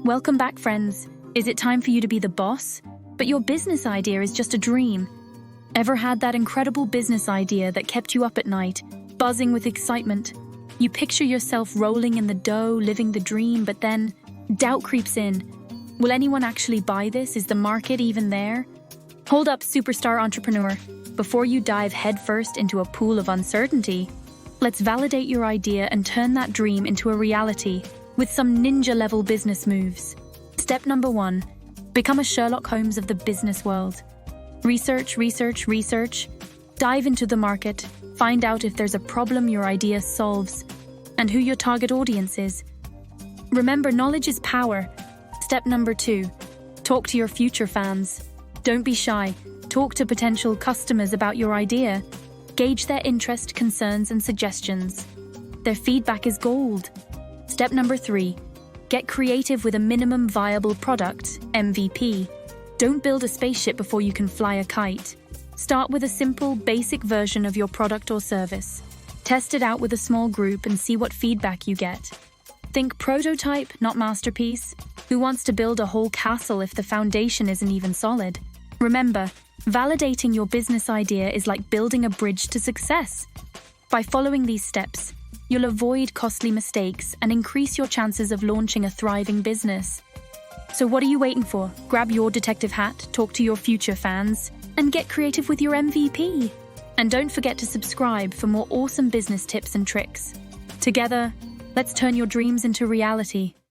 Welcome back, friends. Is it time for you to be the boss? But your business idea is just a dream. Ever had that incredible business idea that kept you up at night, buzzing with excitement? You picture yourself rolling in the dough, living the dream, but then doubt creeps in. Will anyone actually buy this? Is the market even there? Hold up, superstar entrepreneur. Before you dive headfirst into a pool of uncertainty, let's validate your idea and turn that dream into a reality with some ninja-level business moves. Step number 1, become a Sherlock Holmes of the business world. Research, research, research. Dive into the market, find out if there's a problem your idea solves, and who your target audience is. Remember, knowledge is power. Step number 2, talk to your future fans. Don't be shy. Talk to potential customers about your idea. Gauge their interest, concerns, and suggestions. Their feedback is gold. Step number 3, get creative with a minimum viable product, MVP. Don't build a spaceship before you can fly a kite. Start with a simple, basic version of your product or service. Test it out with a small group and see what feedback you get. Think prototype, not masterpiece. Who wants to build a whole castle if the foundation isn't even solid? Remember, validating your business idea is like building a bridge to success. By following these steps, you'll avoid costly mistakes and increase your chances of launching a thriving business. So what are you waiting for? Grab your detective hat, talk to your future fans, and get creative with your MVP. And don't forget to subscribe for more awesome business tips and tricks. Together, let's turn your dreams into reality.